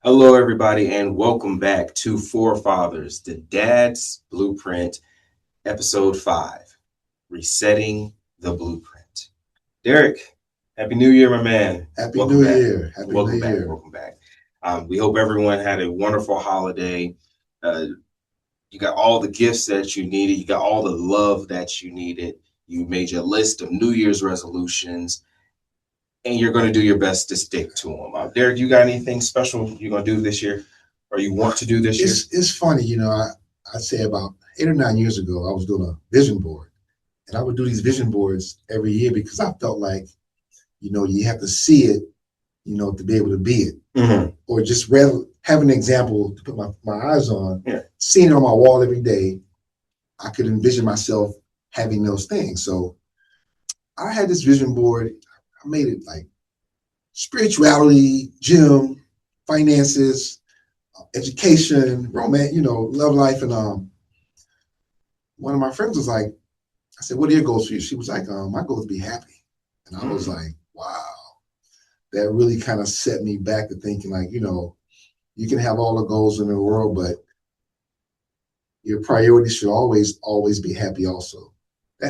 Hello, everybody, and welcome back to Forefathers, the Dad's Blueprint, Episode 5, Resetting the Blueprint. Derek, Happy New Year, my man. Happy New Year. Happy Welcome New back. Year. Welcome back. We hope everyone had a wonderful holiday. You got all the gifts that you needed. You got all the love that you needed. You made your list of New Year's resolutions, and you're going to do your best to stick to them. Derek, you got anything special you're going to do this year, or you want to do this year? It's funny, I say about 8 or 9 years ago, I was doing a vision board. And I would do these vision boards every year because I felt like, you have to see it, to be able to be it. Mm-hmm. Or just rather have an example to put my eyes on, Yeah. seeing it on my wall every day, I could envision myself having those things. So I had this vision board. I made it like spirituality, gym, finances, education, romance, love life. And one of my friends was like, I said, what are your goals for you? She was like, my goal is to be happy. And I was like, wow, that really kind of set me back to thinking like, you can have all the goals in the world, but your priority should always be happy also.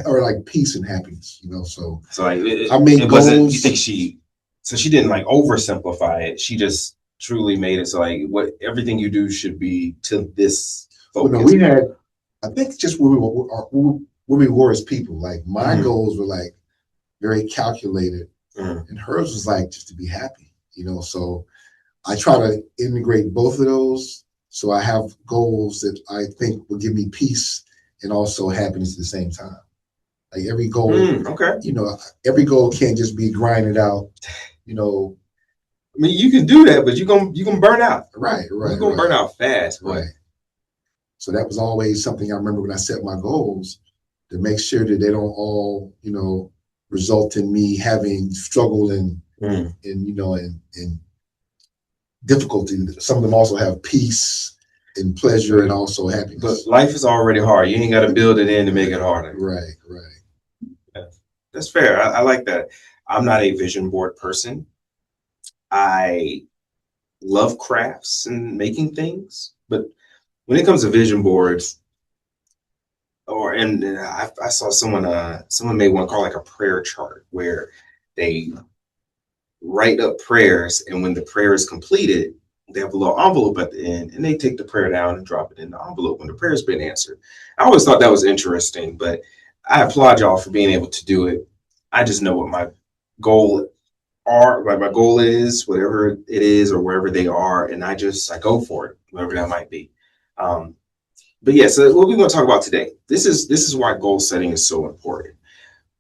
Or like peace and happiness, So like I made goals. You think she didn't like oversimplify it. She just truly made it so like what everything you do should be to this focus. Well, no, we had, I think just where we were as people. Like my goals were like very calculated, and hers was like just to be happy, So I try to integrate both of those. So I have goals that I think will give me peace and also happiness at the same time. Like every goal, okay. Every goal can't just be grinded out, I mean, you can do that, but you're gonna burn out. Right. You're gonna burn out fast, right? So that was always something I remember when I set my goals, to make sure that they don't all, result in me having struggle and difficulty. Some of them also have peace and pleasure and also happiness. But life is already hard. You ain't got to build it in to make it harder. Right. Yeah, that's fair. I like that. I'm not a vision board person. I love crafts and making things, but when it comes to vision boards, I saw someone made one called like a prayer chart where they write up prayers, and when the prayer is completed, they have a little envelope at the end, and they take the prayer down and drop it in the envelope when the prayer has been answered. I always thought that was interesting, but I applaud y'all for being able to do it. I just know what my goal is, whatever it is, or wherever they are, and I go for it, whatever that might be. But yeah, so what we want to talk about today, this is why goal setting is so important.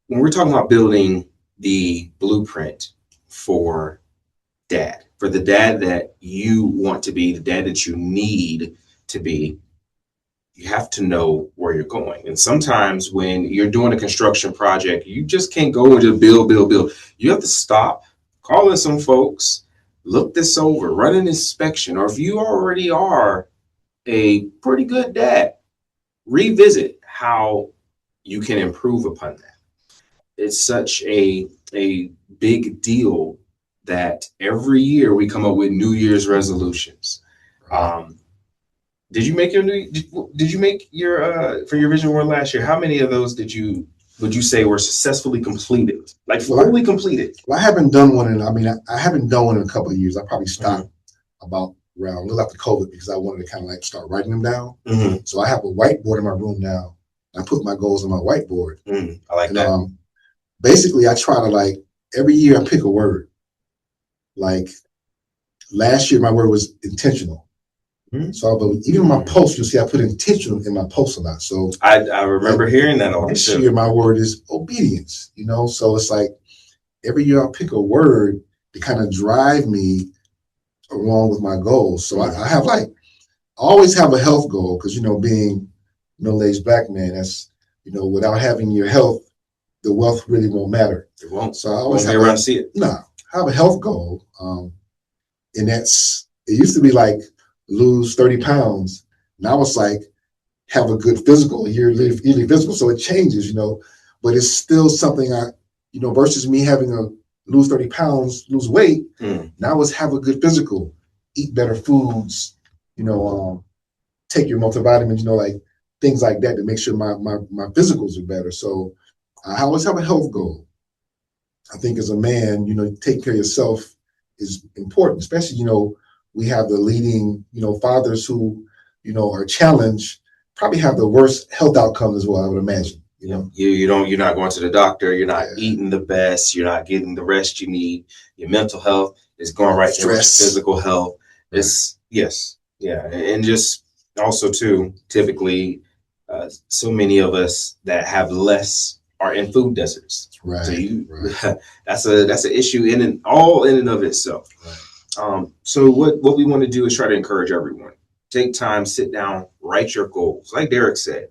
When we're talking about building the blueprint for the dad that you want to be, the dad that you need to be, you have to know where you're going. And sometimes when you're doing a construction project, you just can't go and just build. You have to stop, call in some folks, look this over, run an inspection, or if you already are a pretty good dad, revisit how you can improve upon that. It's such a big deal that every year we come up with New Year's resolutions. Did you make your for your vision board last year? How many of those would you say were successfully completed? Like fully completed? Well, I haven't done one I haven't done one in a couple of years. I probably stopped about around a little after COVID because I wanted to kind of like start writing them down. So I have a whiteboard in my room now. I put my goals on my whiteboard. I like that. Basically, I try to like every year I pick a word. Like last year, my word was intentional. So even my post, you'll see I put intentional in my post a lot. So I remember hearing that all this year. My word is obedience. So it's like every year I pick a word to kind of drive me along with my goals. So I have I always have a health goal because being middle-aged Black man, that's without having your health, the wealth really won't matter. It won't. So I always have around to see it. No, I have a health goal, and it used to be like lose 30 pounds. Now it's like have a good physical, yearly physical. So it changes, but it's still something versus me having a lose 30 pounds, lose weight. Now it's have a good physical. eat better foods, take your multivitamins, like things like that to make sure my physicals are better. So I always have a health goal. I think as a man, take care of yourself is important, especially, we have the leading, fathers who, are challenged, probably have the worst health outcomes as well, I would imagine. You're not going to the doctor, you're not Yeah. eating the best, you're not getting the rest you need. Your mental health is going right there with your physical health. It's yes. Yeah. And just also too, typically so many of us that have less are in food deserts. Right. So that's an issue in and of itself. Right. So what we want to do is try to encourage everyone. Take time, sit down, write your goals. Like Derek said,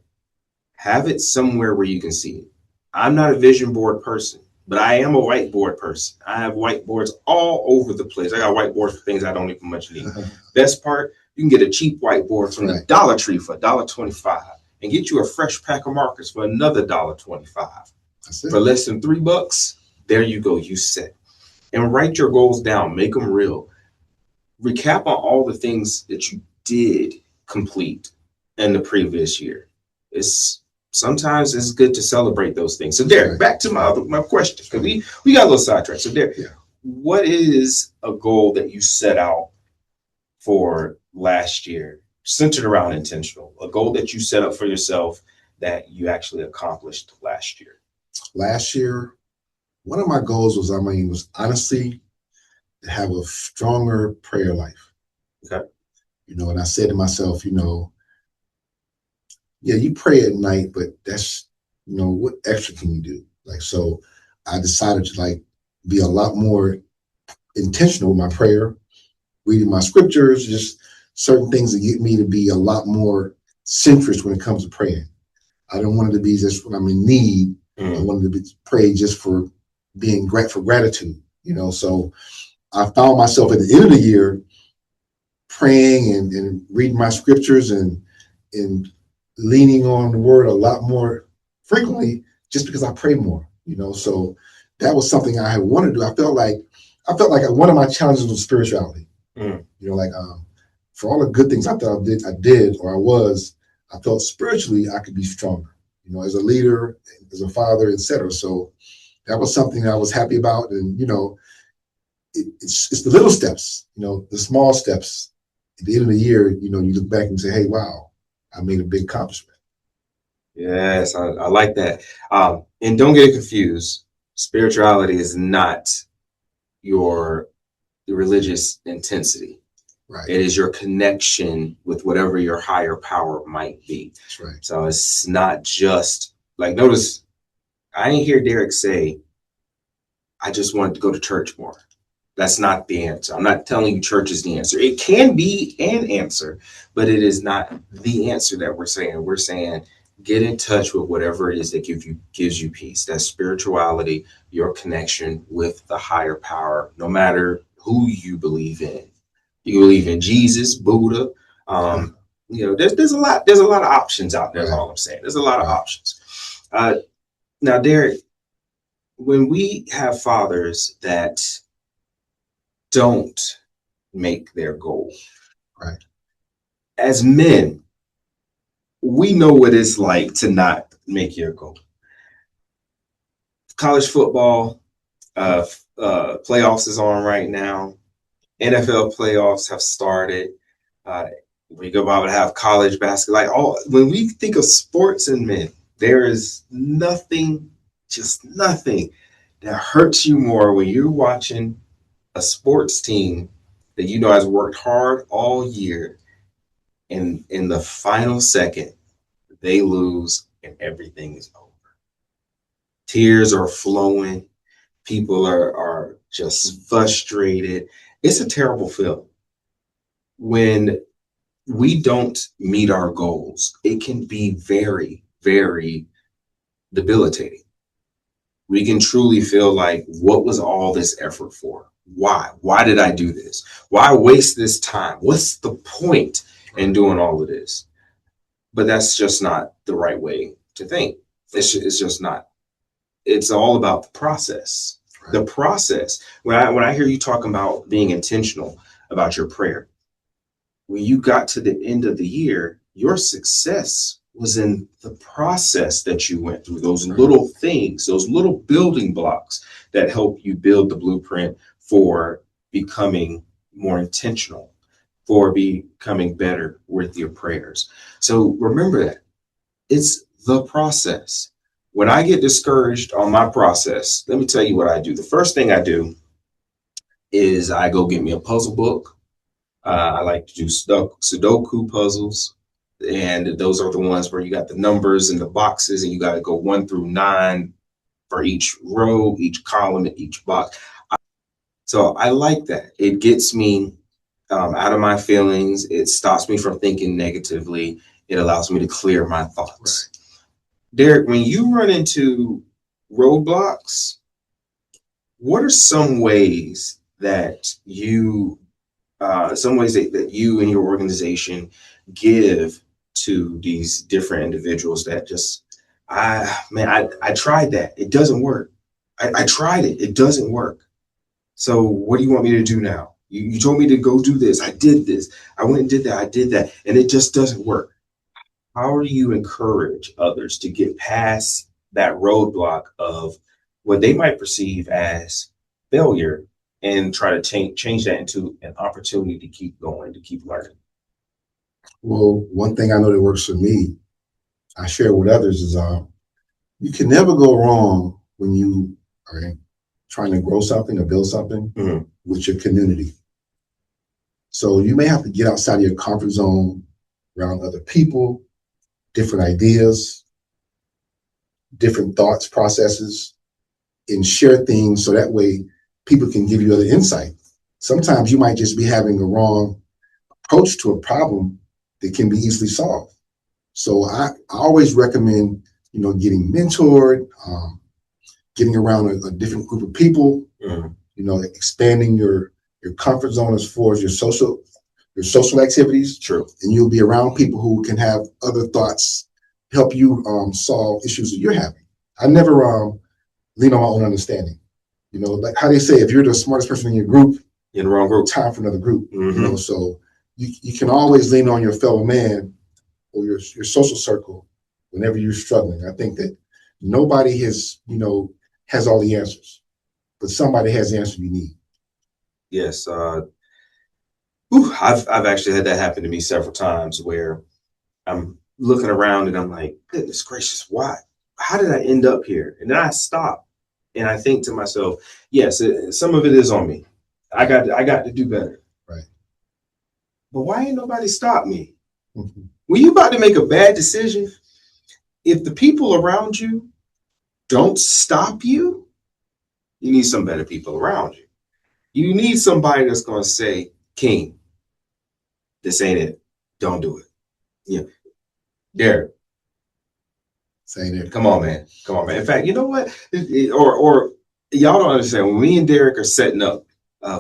have it somewhere where you can see it. I'm not a vision board person, but I am a whiteboard person. I have whiteboards all over the place. I got whiteboards for things I don't even much need. Best part, you can get a cheap whiteboard from the Dollar Tree for $1.25 and get you a fresh pack of markers for another $1.25. For less than $3, there you go, you set. And write your goals down, make them real. Recap on all the things that you did complete in the previous year. Sometimes it's good to celebrate those things. So Derek, back to my question, because we got a little sidetracked. So Derek, what is a goal that you set out for last year, centered around intentional, a goal that you set up for yourself that you actually accomplished last year? Last year, one of my goals was honestly to have a stronger prayer life. Okay. And I said to myself, you pray at night, but that's, what extra can you do? So I decided to be a lot more intentional with my prayer, reading my scriptures, just certain things that get me to be a lot more centrist when it comes to praying. I don't want it to be just when I'm in need. I wanted to pray just for being for gratitude, So I found myself at the end of the year praying and reading my scriptures and leaning on the word a lot more frequently just because I pray more, So that was something I had wanted to do. I felt like one of my challenges was spirituality. For all the good things I thought I felt spiritually I could be stronger, as a leader, as a father, etc. So that was something I was happy about. And, it's the little steps, the small steps. At the end of the year, you look back and say, hey, wow, I made a big accomplishment. Yes, I like that. And don't get it confused. Spirituality is not your religious intensity. Right. It is your connection with whatever your higher power might be. That's right. So it's not just notice, I didn't hear Derek say, I just wanted to go to church more. That's not the answer. I'm not telling you church is the answer. It can be an answer, but it is not the answer that we're saying. We're saying get in touch with whatever it is that gives you peace. That's spirituality, your connection with the higher power, no matter who you believe in. You believe in Jesus, Buddha. There's a lot of options out there. Is all I'm saying. There's a lot of options. Now, Derek, when we have fathers that don't make their goal, right? As men, we know what it's like to not make your goal. College football playoffs is on right now. NFL playoffs have started. We go about to have college basketball. When we think of sports and men, there is nothing, just nothing that hurts you more when you're watching a sports team that has worked hard all year, and in the final second, they lose and everything is over. Tears are flowing. People are just frustrated. It's a terrible feeling. When we don't meet our goals, it can be very, very debilitating. We can truly feel like, what was all this effort for? Why? Why did I do this? Why waste this time? What's the point in doing all of this? But that's just not the right way to think. It's just not. It's all about the process. Right. The process. When I hear you talking about being intentional, about your prayer. When you got to the end of the year, your success was in the process that you went through, those little things, those little building blocks that help you build the blueprint for becoming more intentional, for becoming better with your prayers. So remember that it's the process. When I get discouraged on my process, let me tell you what I do. The first thing I do is I go get me a puzzle book. I like to do Sudoku puzzles. And those are the ones where you got the numbers and the boxes, and you got to go 1 through 9 for each row, each column, and each box. So I like that. It gets me out of my feelings. It stops me from thinking negatively. It allows me to clear my thoughts. Right. Derek, when you run into roadblocks, what are some ways that you and your organization give to these different individuals that just, I tried that. It doesn't work. I tried it. It doesn't work. So what do you want me to do now? You told me to go do this. I did this. I went and did that. I did that. And it just doesn't work. How do you encourage others to get past that roadblock of what they might perceive as failure and try to change that into an opportunity to keep going, to keep learning? Well, one thing I know that works for me, I share with others, is you can never go wrong when you are trying to grow something or build something with your community. So you may have to get outside of your comfort zone around other people, different ideas, different thoughts, processes, and share things so that way people can give you other insight. Sometimes you might just be having a wrong approach to a problem that can be easily solved. So I always recommend, getting mentored, getting around a different group of people, expanding your comfort zone as far as your social activities. True. And you'll be around people who can have other thoughts, help you solve issues that you're having. I never lean on my own understanding. Like how they say, if you're the smartest person in your group, you're in the wrong group. Time for another group. So you can always lean on your fellow man or your social circle whenever you're struggling. I think that nobody has all the answers, but somebody has the answer you need. Yes. I've actually had that happen to me several times where I'm looking around and I'm like, goodness gracious, why? How did I end up here? And then I stop and I think to myself, yes, some of it is on me. I got to do better. Right. But why ain't nobody stop me? When you about to make a bad decision, if the people around you don't stop you, you need some better people around you. You need somebody that's going to say, King, this ain't it. Don't do it. Yeah. Derek. Say it. Come on, man. In fact, you know what? Or y'all don't understand. When me and Derek are setting up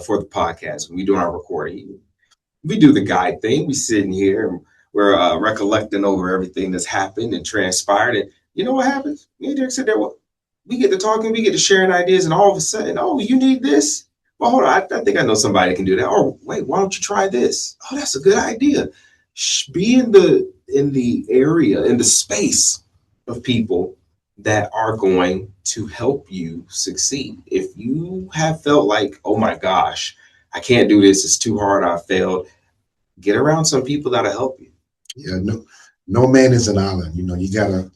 for the podcast, when we do our recording, we do the guide thing. We sitting here and we're recollecting over everything that's happened and transpired. And you know what happens? Me and Derek sit there. We get to talking. We get to sharing ideas. And all of a sudden, oh, you need this? Well, hold on. I think I know somebody that can do that. Oh, wait, why don't you try this? Oh, that's a good idea. Be in the area, in the space of people that are going to help you succeed. If you have felt like, oh my gosh, I can't do this, it's too hard, I failed, get around some people that'll help you. Yeah, no man is an island. You gotta,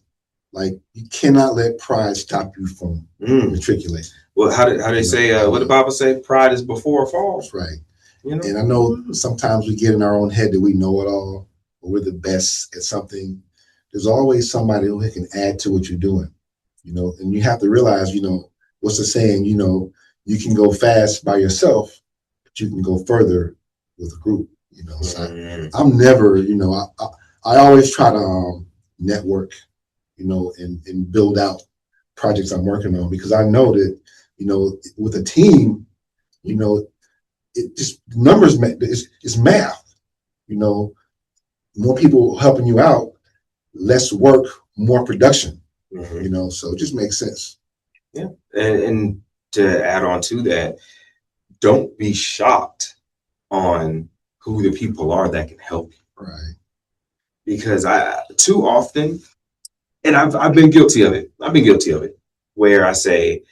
you cannot let pride stop you from matriculating. Well, how they say, what the Bible say, pride is before a fall. That's right. And I know sometimes we get in our own head that we know it all, or we're the best at something. There's always somebody who can add to what you're doing, and you have to realize, what's the saying, you can go fast by yourself, but you can go further with a group, So I'm never, I always try to network, and build out projects I'm working on, because I know that, with a team, it just numbers, it's math, more people helping you out, less work, more production, so it just makes sense. Yeah. And to add on to that, don't be shocked on who the people are that can help you. Right. Because I too often, and I've been guilty of it. I've been guilty of it, where I say,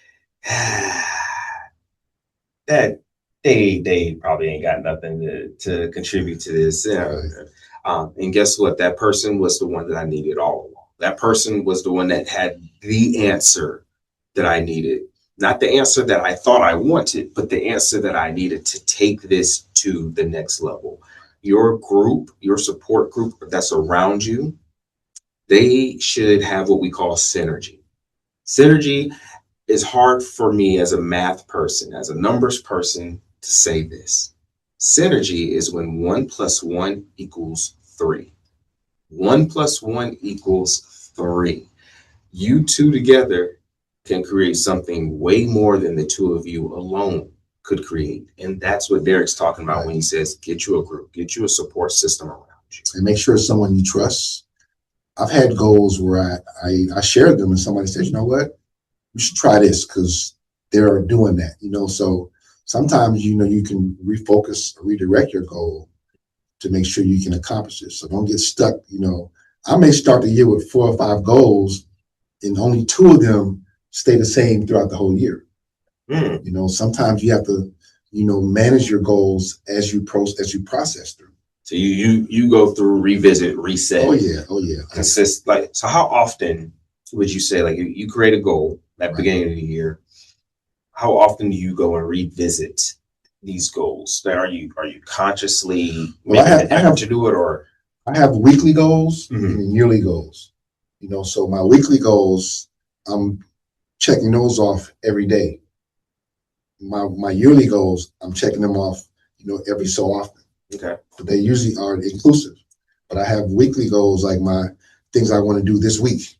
that they probably ain't got nothing to contribute to this. Right. And guess what? That person was the one that I needed all along. That person was the one that had the answer that I needed. Not the answer that I thought I wanted, but the answer that I needed to take this to the next level. Your group, your support group that's around you, they should have what we call synergy. Synergy is hard for me as a math person, as a numbers person, to say this. Synergy is when 1 plus 1 equals 3. 1 plus 1 equals 3. You two together can create something way more than the two of you alone could create. And that's what Derek's talking about when he says, get you a group, get you a support system around you. And make sure it's someone you trust. I've had goals where I shared them and somebody says, you know what, you should try this because they're doing that, so sometimes, you can refocus or redirect your goal to make sure you can accomplish it. So don't get stuck. I may start the year with 4 or 5 goals and only 2 of them stay the same throughout the whole year. Sometimes you have to, manage your goals as you process through. So you go through, revisit, reset. Oh yeah. So how often would you say, like, you create a goal at the beginning of the year? How often do you go and revisit these goals? Are you consciously making an effort to do it, or? I have weekly goals and yearly goals. So my weekly goals, I'm checking those off every day. My yearly goals, I'm checking them off, every so often. Okay. But they usually are inclusive. But I have weekly goals, like my things I want to do this week.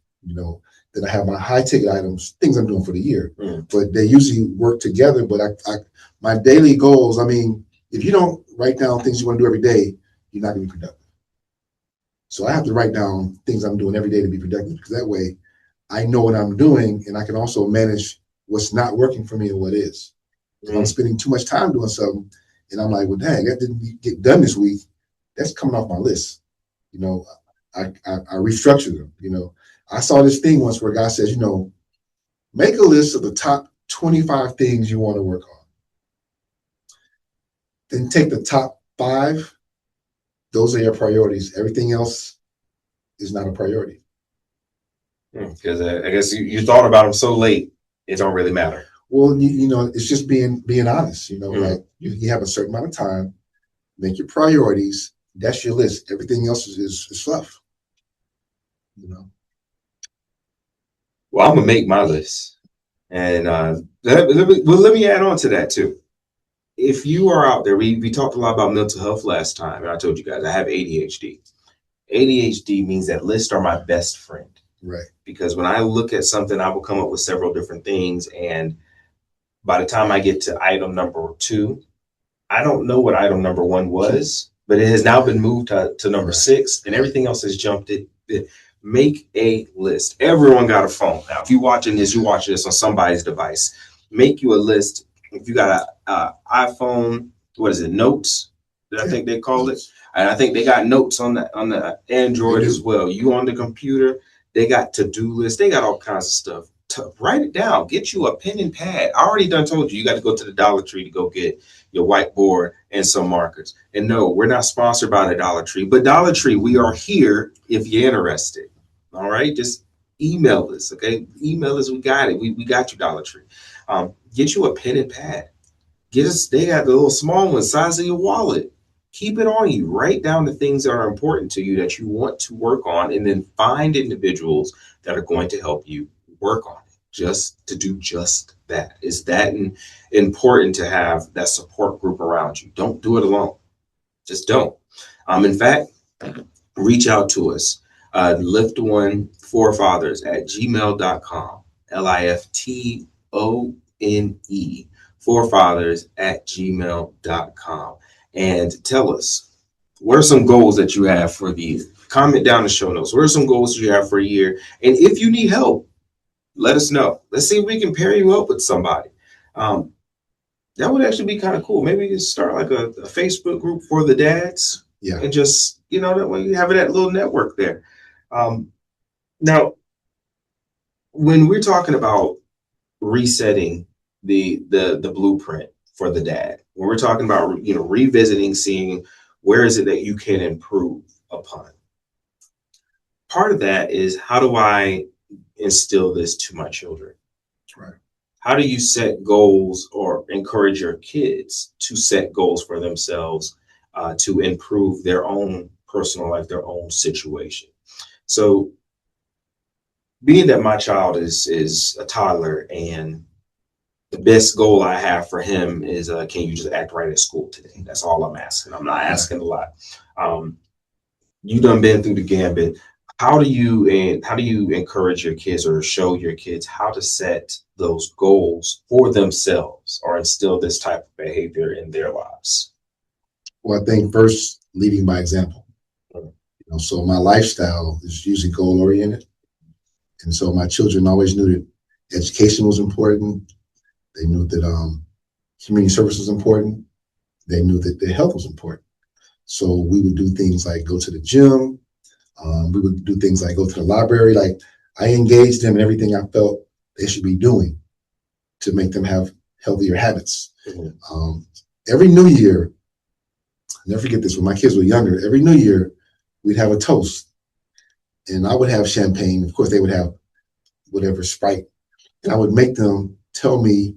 Then I have my high ticket items, things I'm doing for the year. But they usually work together. But my daily goals, if you don't write down things you want to do every day, you're not going to be productive. So I have to write down things I'm doing every day to be productive, because that way I know what I'm doing and I can also manage what's not working for me and what is. If I'm spending too much time doing something and I'm like, well, dang, that didn't get done this week, that's coming off my list. I restructure them. I saw this thing once where a guy says, make a list of the top 25 things you want to work on. Then take the top 5. Those are your priorities. Everything else is not a priority. Because I guess you thought about them so late, it don't really matter. Well, it's just being honest. Like you have a certain amount of time, make your priorities. That's your list. Everything else is fluff. Well, I'm gonna make my list, and let me add on to that too. If you are out there, we talked a lot about mental health last time, and I told you guys I have ADHD. ADHD means that lists are my best friend. Right. Because when I look at something, I will come up with several different things, and by the time I get to item number 2, I don't know what item number 1 was, but it has now been moved to number 6, and everything else has jumped it. Make a list. Everyone got a phone now. If you're watching this, you watch this on somebody's device. Make you a list. If you got an iPhone, what is it? Notes? I think they call it. And I think they got notes on the Android as well. You on the computer, they got to-do lists. They got all kinds of stuff. Write it down. Get you a pen and pad. I already done told you got to go to the Dollar Tree to go get your whiteboard and some markers. And no, we're not sponsored by the Dollar Tree, but Dollar Tree, we are here if you're interested. All right, just email us. Okay, email us. We got it. We got you, Dollar Tree. Get you a pen and pad. Get us. They got the little small one, size of your wallet. Keep it on you. Write down the things that are important to you that you want to work on, and then find individuals that are going to help you work on it. Just to do just that. It's that important to have that support group around you. Don't do it alone. Just don't. In fact, reach out to us. liftoneforfathers@gmail.com. LIFTONE forfathers@gmail.com. And tell us, what are some goals that you have for the year? Comment down the show notes. What are some goals you have for a year? And if you need help, let us know. Let's see if we can pair you up with somebody. That would actually be kind of cool. Maybe you start like a Facebook group for the dads, Yeah, and just that way you have that little network there. Um, Now, when we're talking about resetting the blueprint for the dad, when we're talking about revisiting, seeing where is it that you can improve upon, part of that is, how do I instill this to my children? right. How do you set goals or encourage your kids to set goals for themselves, to improve their own personal life, their own situation? So, being that my child is a toddler, and the best goal I have for him is, can you just act right at school today? That's all I'm asking. I'm not Right. asking a lot. Um, you done been through the gambit. How do you encourage your kids, or show your kids how to set those goals for themselves, or instill this type of behavior in their lives? Well, I think first leading by example. So my lifestyle is usually goal oriented, and so my children always knew that education was important. They knew that community service was important. They knew that their health was important. So we would do things like go to the gym. We would do things like go to the library. Like I engaged them in everything I felt they should be doing to make them have healthier habits. Mhm. Every New Year, I'll never forget this, when my kids were younger, every New Year, we'd have a toast. And I would have champagne. Of course, they would have whatever Sprite. And I would make them tell me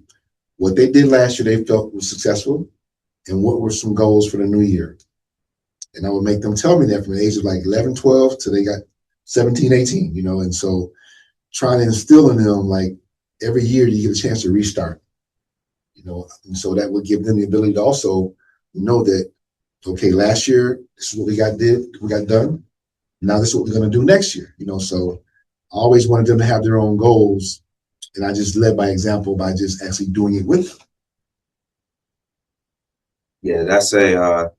what they did last year they felt was successful and what were some goals for the new year. And I would make them tell me that from the age of like 11, 12 till they got 17, 18. And so trying to instill in them, like every year you get a chance to restart. And so that would give them the ability to also know that, okay, last year, this is what we got done. Now this is what we're going to do next year. So I always wanted them to have their own goals. And I just led by example by just actually doing it with them. Yeah, that's a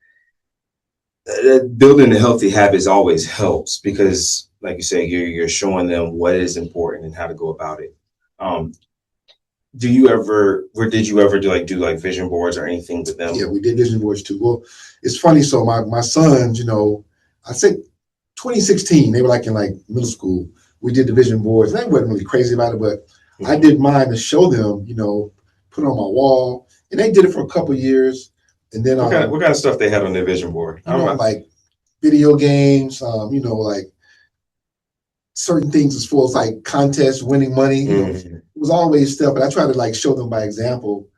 building the healthy habits always helps, because, like you say, you're showing them what is important and how to go about it. Um, did you ever do like vision boards or anything with Yeah, them? we did vision boards too. Well, it's funny. So my sons, I said 2016, they were like in like middle school. We did the vision boards. And they wasn't really crazy about it, but I did mine to show them, put it on my wall. And they did it for a couple of years. And then What kind of stuff they had on their vision board? like video games, like certain things as far as like contests, winning money, Mhm. it was always stuff. But I try to like show them by example.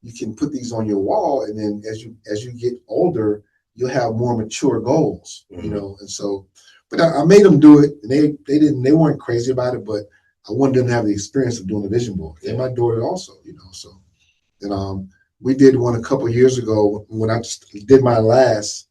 You can put these on your wall, and then as you get older, you'll have more mature goals, And so, but I made them do it, and they weren't crazy about it, but I wanted them to have the experience of doing the vision board, and my daughter also. So, and we did one a couple of years ago when I just did my last.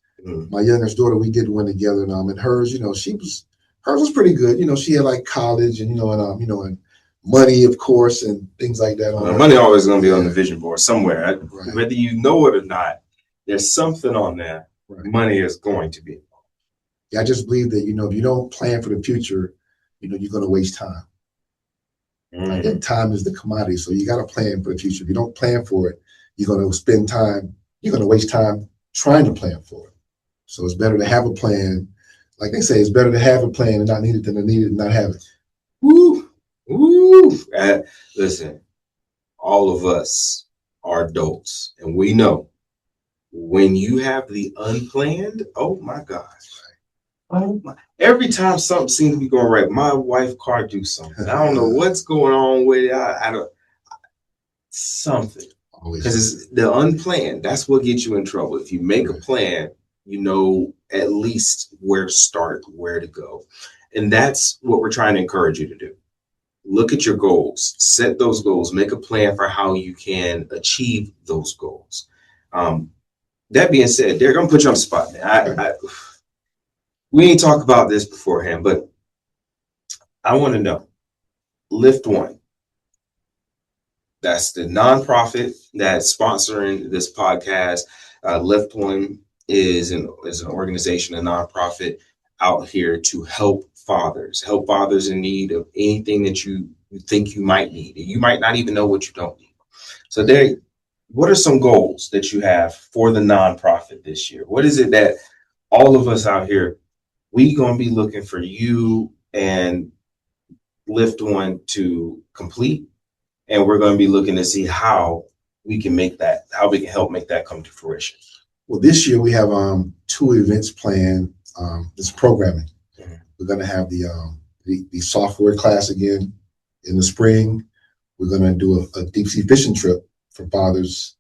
My youngest daughter, we did one together, and hers, hers was pretty good. She had like college and and money, of course, and things like that on her. Money always going to be on the Yeah, vision board somewhere. right, Whether you know it or not, there's something on there. right. Money is going to be. Yeah, I just believe that if you don't plan for the future, you're going to waste time. Like, and time is the commodity, so you got to plan for the future. If you don't plan for it, you're going to spend time. You're going to waste time trying to plan for it. So it's better to have a plan. Like they say, it's better to have a plan and not need it than to need it and not have it. Woo, woo. Listen, all of us are adults, and we know when you have the unplanned. Oh my gosh! Oh my! Every time something seems to be going right, my wife car do something. I don't know what's going on with it. I don't something, because it's the unplanned. That's what gets you in trouble. If you make a plan, you know at least where to start, where to go, and that's what we're trying to encourage you to do. Look at your goals, set those goals, make a plan for how you can achieve those goals. Um, that being said, Derek, I'm gonna put you on the spot, man. We ain't talked about this beforehand, but I want to know. Lift One, that's the nonprofit that's sponsoring this podcast. Lift One is an organization, a nonprofit out here to help fathers in need of anything that you think you might need. You might not even know what you don't need. So there, what are some goals that you have for the nonprofit this year? What is it that all of us out here, we gonna be looking for you and Lift One to complete, and we're gonna be looking to see how we can make that, how we can help make that come to fruition. Well, this year we have two events planned. It's programming. Mm-hmm. We're going to have the software class again in the spring. We're going to do a deep sea fishing trip for fathers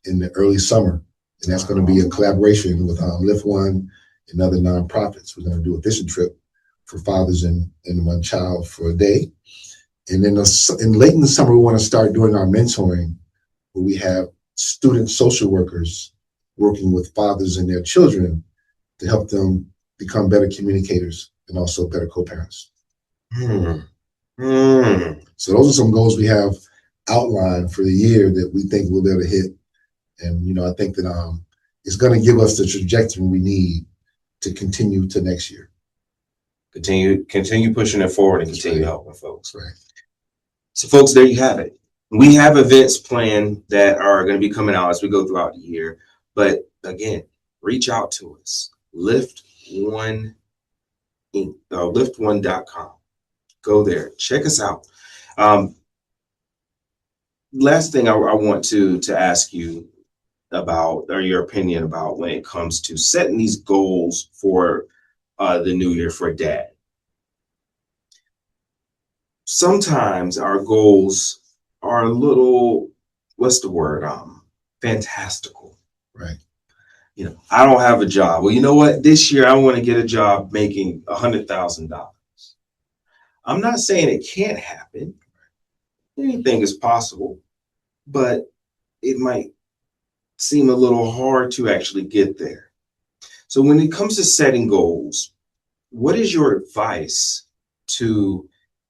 in the early summer, and that's going to be a collaboration with Lift One and other nonprofits. We're going to do a fishing trip for fathers and one child for a day, and then late in the summer we want to start doing our mentoring, where we have student social workers working with fathers and their children to help them become better communicators and also better co-parents. So those are some goals we have outlined for the year that we think we'll be able to hit. And, I think that it's going to give us the trajectory we need to continue to next year. Continue pushing it forward and continue helping folks. Right. So folks, there you have it. We have events planned that are going to be coming out as we go throughout the year. But again, reach out to us. Lift1 Inc. Lift1.com. Go there. Check us out. Last thing I want to ask you about, or your opinion about, when it comes to setting these goals for the new year for dad. Sometimes our goals are a little, what's the word? Fantastical. Right. I don't have a job. Well, you know what? This year I want to get a job making $100,000. I'm not saying it can't happen. Anything is possible, but it might seem a little hard to actually get there. So when it comes to setting goals, what is your advice to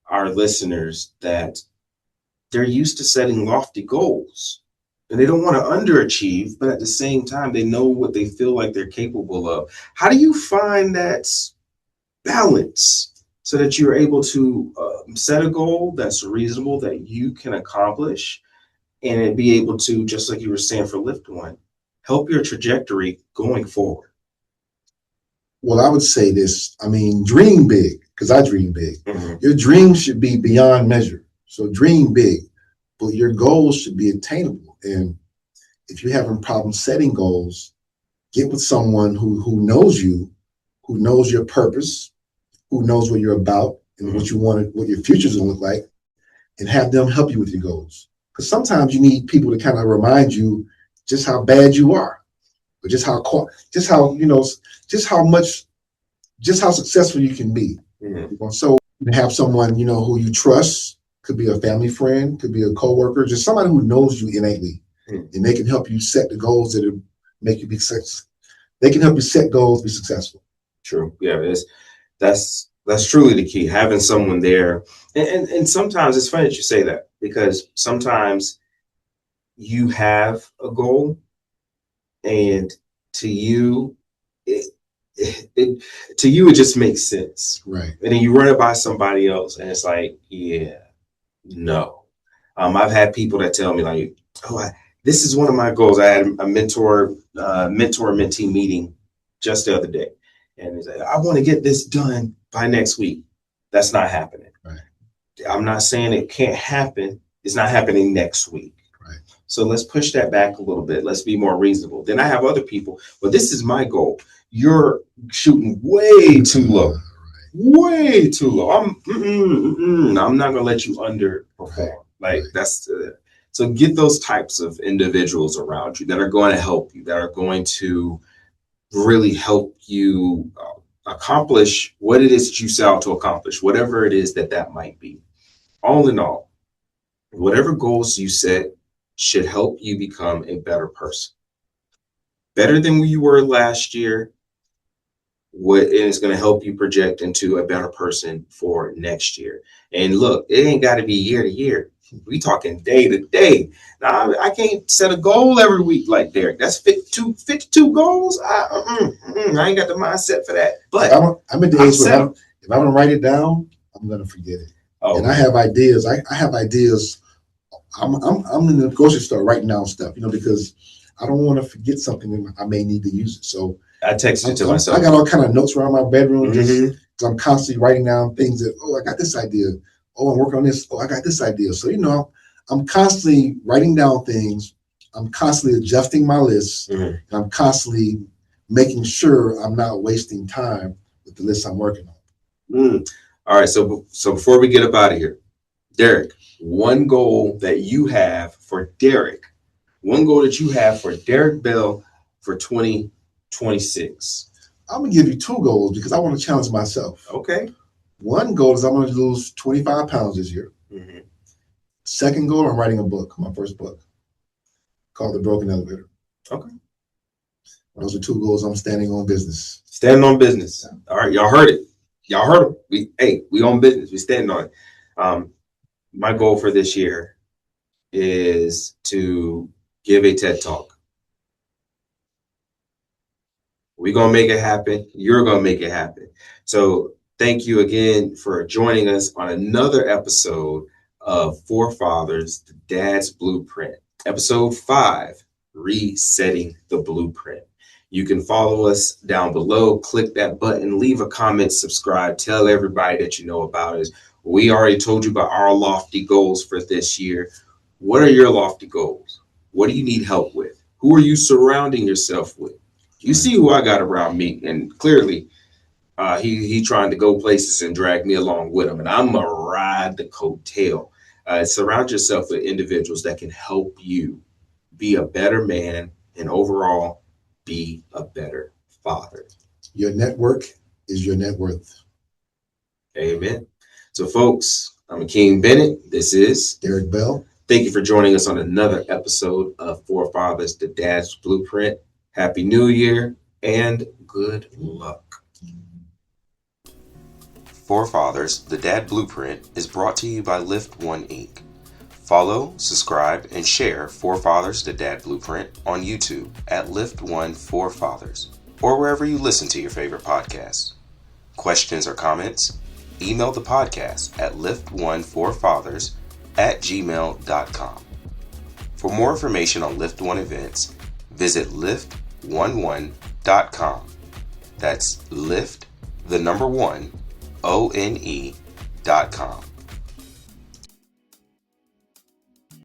our listeners that they're used to setting lofty goals and they don't want to underachieve, but at the same time, they know what they feel like they're capable of? How do you find that balance so that you're able to set a goal that's reasonable, that you can accomplish, and be able to, just like you were saying for Lift One, help your trajectory going forward? Well, I would say this. Dream big, because I dream big. Mm-hmm. Your dreams should be beyond measure. So dream big, but your goals should be attainable. And if you're having problems setting goals, get with someone who knows you, who knows your purpose, who knows what you're about and what you want, what your future's going to look like, and have them help you with your goals. Because sometimes you need people to kind of remind you just how bad you are, or just how successful you can be. Mm-hmm. So you have someone, who you trust, could be a family friend, could be a coworker, just somebody who knows you innately, and they can help you set the goals that make you be successful. They can help you set goals, be successful. True. Yeah, that's truly the key, having someone there. And sometimes it's funny that you say that, because sometimes you have a goal and to you, it just makes sense. Right. And then you run it by somebody else and it's like, yeah, no. I've had people that tell me like, this is one of my goals. I had a mentor-mentee meeting just the other day. And he's like, I want to get this done by next week. That's not happening. Right. I'm not saying it can't happen. It's not happening next week. Right. So let's push that back a little bit. Let's be more reasonable. Then I have other people, well, this is my goal. You're shooting way too low. Right. Way too low. I'm not going to let you underperform. Like that's so get those types of individuals around you that are going to help you, that are going to really help you accomplish what it is that you set out to accomplish, whatever it is that might be. All in all, whatever goals you set should help you become a better person, better than you were last year. What is going to help you project into a better person for next year. And look, it ain't got to be year to year. We talking day to day. Now, I can't set a goal every week like Derek. That's 52 goals. I ain't got the mindset for that. But I'm at the age where if I don't write it down, I'm going to forget it. Oh. And I have ideas. I have ideas I'm in the grocery store writing down stuff, because I don't want to forget something and I may need to use it. So I texted it to myself. I got all kind of notes around my bedroom, just Mhm. because I'm constantly writing down things that, I got this idea. Oh, I'm working on this. Oh, I got this idea. So, I'm constantly writing down things. I'm constantly adjusting my lists, Mhm. and I'm constantly making sure I'm not wasting time with the list I'm working on. All right. So before we get up out of here, Derek, one goal that you have for Derek, one goal that you have for Derek Bell for 2026. I'm going to give you two goals because I want to challenge myself. Okay. One goal is I'm going to lose 25 pounds this year. Mm-hmm. Second goal, I'm writing a book, my first book, called The Broken Elevator. Okay. Those are two goals I'm standing on business. Standing on business. Yeah. All right. Y'all heard it. Y'all heard it. We on business. We standing on it. My goal for this year is to give a TED Talk. We're going to make it happen. You're going to make it happen. So thank you again for joining us on another episode of Forefathers, the Dad's Blueprint. Episode 5, Resetting the Blueprint. You can follow us down below. Click that button, leave a comment, subscribe, tell everybody that you know about us. We already told you about our lofty goals for this year. What are your lofty goals? What do you need help with? Who are you surrounding yourself with? You see who I got around me, and clearly he trying to go places and drag me along with him, and I'm going to ride the coattail. Surround yourself with individuals that can help you be a better man and overall be a better father. Your network is your net worth. Amen. So, folks, I'm Akeem Bennett. This is Derek Bell. Thank you for joining us on another episode of Forefathers, the Dad's Blueprint. Happy New Year and good luck. Forefathers, the Dad Blueprint is brought to you by Lift One Inc. Follow, subscribe, and share Forefathers, the Dad Blueprint on YouTube at Lift One Forefathers or wherever you listen to your favorite podcasts. Questions or comments? Email the podcast at liftoneforfathers@gmail.com. For more information on Lift One events, visit lift11.com. That's lift, the number one, one.com.